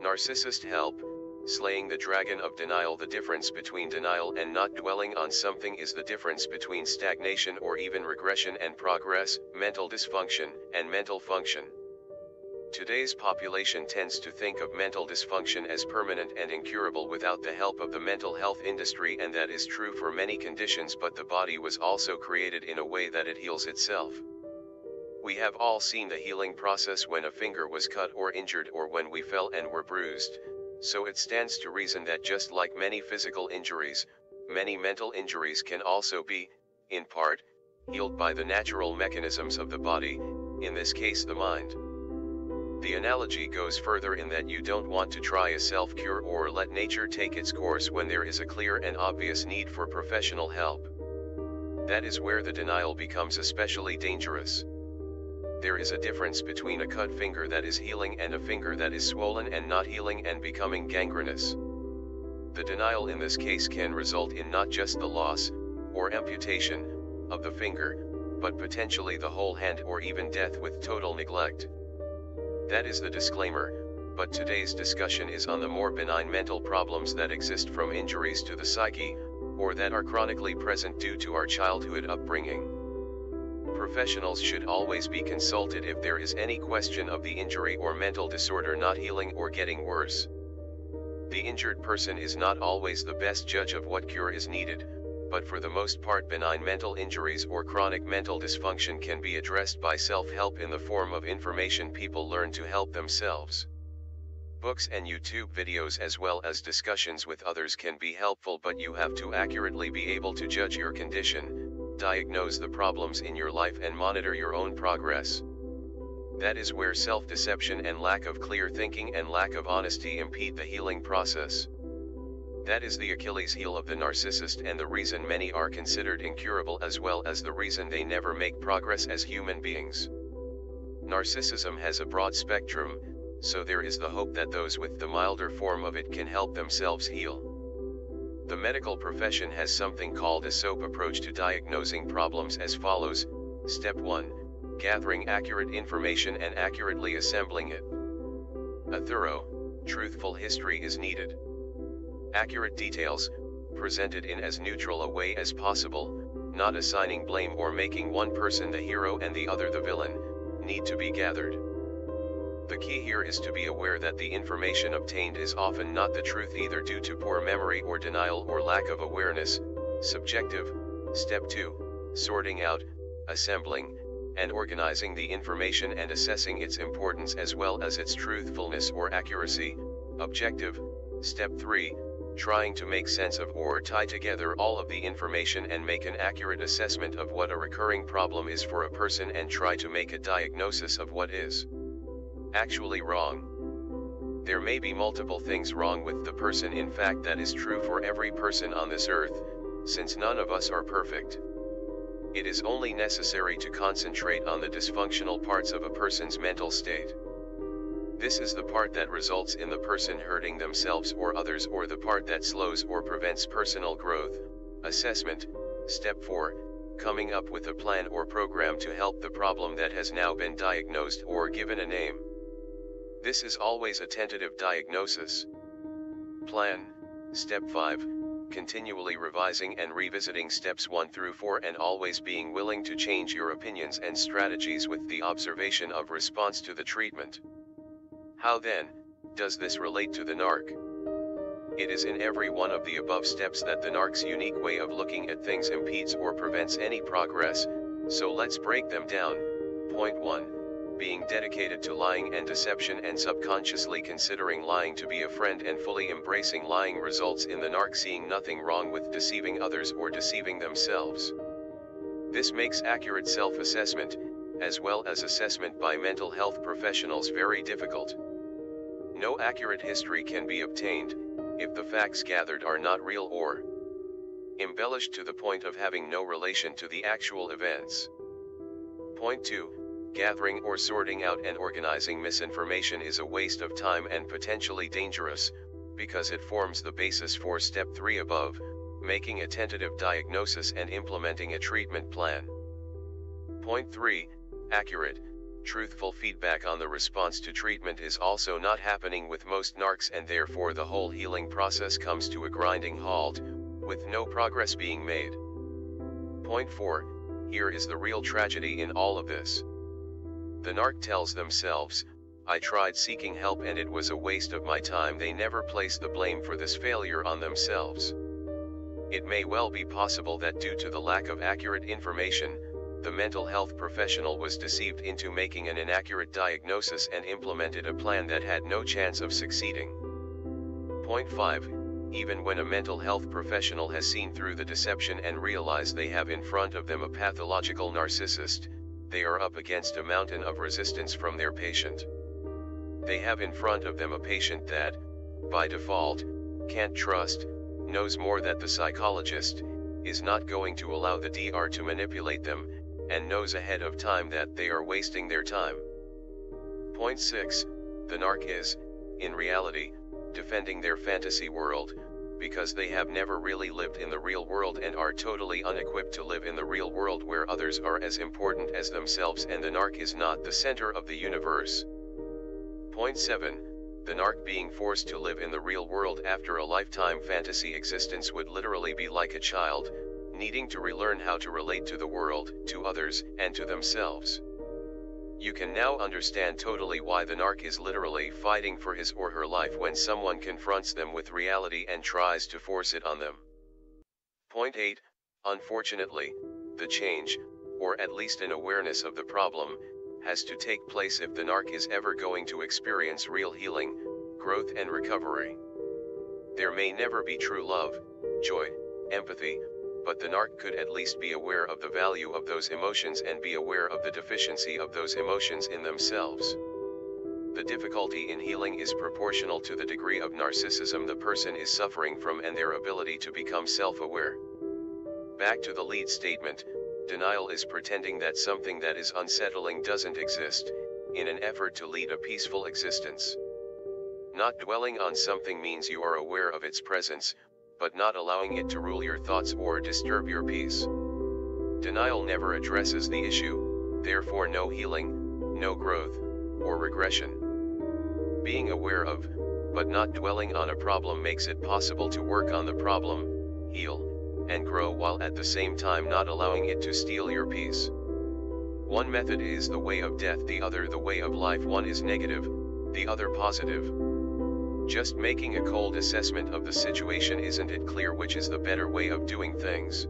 Narcissist help, slaying the dragon of denial. The difference between denial and not dwelling on something is the difference between stagnation or even regression and progress, mental dysfunction, and mental function. Today's population tends to think of mental dysfunction as permanent and incurable without the help of the mental health industry, and that is true for many conditions, but the body was also created in a way that it heals itself. We have all seen the healing process when a finger was cut or injured, or when we fell and were bruised, so it stands to reason that just like many physical injuries, many mental injuries can also be, in part, healed by the natural mechanisms of the body, in this case the mind. The analogy goes further in that you don't want to try a self-cure or let nature take its course when there is a clear and obvious need for professional help. That is where the denial becomes especially dangerous. There is a difference between a cut finger that is healing and a finger that is swollen and not healing and becoming gangrenous. The denial in this case can result in not just the loss, or amputation, of the finger, but potentially the whole hand or even death with total neglect. That is the disclaimer, but today's discussion is on the more benign mental problems that exist from injuries to the psyche, or that are chronically present due to our childhood upbringing. Professionals should always be consulted if there is any question of the injury or mental disorder not healing or getting worse. The injured person is not always the best judge of what cure is needed, but for the most part benign mental injuries or chronic mental dysfunction can be addressed by self-help in the form of information people learn to help themselves. Books and YouTube videos as well as discussions with others can be helpful, but you have to accurately be able to judge your condition, diagnose the problems in your life and monitor your own progress. That is where self-deception and lack of clear thinking and lack of honesty impede the healing process. That is the Achilles heel of the narcissist and the reason many are considered incurable, as well as the reason they never make progress as human beings. Narcissism has a broad spectrum, so there is the hope that those with the milder form of it can help themselves heal. The medical profession has something called a SOAP approach to diagnosing problems as follows. Step 1. Gathering accurate information and accurately assembling it. A thorough, truthful history is needed. Accurate details, presented in as neutral a way as possible, not assigning blame or making one person the hero and the other the villain, need to be gathered. The key here is to be aware that the information obtained is often not the truth, either due to poor memory or denial or lack of awareness, subjective. Step 2. Sorting out, assembling, and organizing the information and assessing its importance as well as its truthfulness or accuracy, objective. Step 3. Trying to make sense of or tie together all of the information and make an accurate assessment of what a recurring problem is for a person and try to make a diagnosis of what is actually wrong. There may be multiple things wrong with the person. In fact, that is true for every person on this earth, since none of us are perfect. It is only necessary to concentrate on the dysfunctional parts of a person's mental state. This is the part that results in the person hurting themselves or others, or the part that slows or prevents personal growth. Assessment. Step 4. Coming up with a plan or program to help the problem that has now been diagnosed or given a name. This is always a tentative diagnosis. Plan. Step 5. Continually revising and revisiting steps 1 through 4 and always being willing to change your opinions and strategies with the observation of response to the treatment. How then, does this relate to the narc? It is in every one of the above steps that the narc's unique way of looking at things impedes or prevents any progress, so let's break them down. Point 1. Being dedicated to lying and deception and subconsciously considering lying to be a friend and fully embracing lying results in the narc seeing nothing wrong with deceiving others or deceiving themselves. This makes accurate self-assessment, as well as assessment by mental health professionals, very difficult. No accurate history can be obtained, if the facts gathered are not real or embellished to the point of having no relation to the actual events. Point 2. Gathering or sorting out and organizing misinformation is a waste of time and potentially dangerous, because it forms the basis for step 3 above, making a tentative diagnosis and implementing a treatment plan. Point 3. Accurate, Truthful feedback on the response to treatment is also not happening with most narcs, and therefore the whole healing process comes to a grinding halt, with no progress being made. Point 4, here is the real tragedy in all of this. The narc tells themselves, I tried seeking help and it was a waste of my time. They never place the blame for this failure on themselves. It may well be possible that due to the lack of accurate information, the mental health professional was deceived into making an inaccurate diagnosis and implemented a plan that had no chance of succeeding. Point 5, even when a mental health professional has seen through the deception and realized they have in front of them a pathological narcissist, they are up against a mountain of resistance from their patient. They have in front of them a patient that, by default, can't trust, knows more that the psychologist is not going to allow the DR to manipulate them, and knows ahead of time that they are wasting their time. Point 6, the narc is, in reality, defending their fantasy world, because they have never really lived in the real world and are totally unequipped to live in the real world where others are as important as themselves and the narc is not the center of the universe. Point 7, the narc being forced to live in the real world after a lifetime fantasy existence would literally be like a child, needing to relearn how to relate to the world, to others, and to themselves. You can now understand totally why the narc is literally fighting for his or her life when someone confronts them with reality and tries to force it on them. Point 8, unfortunately, the change, or at least an awareness of the problem, has to take place if the narc is ever going to experience real healing, growth and recovery. There may never be true love, joy, empathy, but the narc could at least be aware of the value of those emotions and be aware of the deficiency of those emotions in themselves. The difficulty in healing is proportional to the degree of narcissism the person is suffering from and their ability to become self-aware. Back to the lead statement, denial is pretending that something that is unsettling doesn't exist, in an effort to lead a peaceful existence. Not dwelling on something means you are aware of its presence, but not allowing it to rule your thoughts or disturb your peace. Denial never addresses the issue, therefore no healing, no growth, or regression. Being aware of, but not dwelling on a problem makes it possible to work on the problem, heal, and grow while at the same time not allowing it to steal your peace. One method is the way of death, the other the way of life. One is negative, the other positive. Just making a cold assessment of the situation isn't it clear which is the better way of doing things?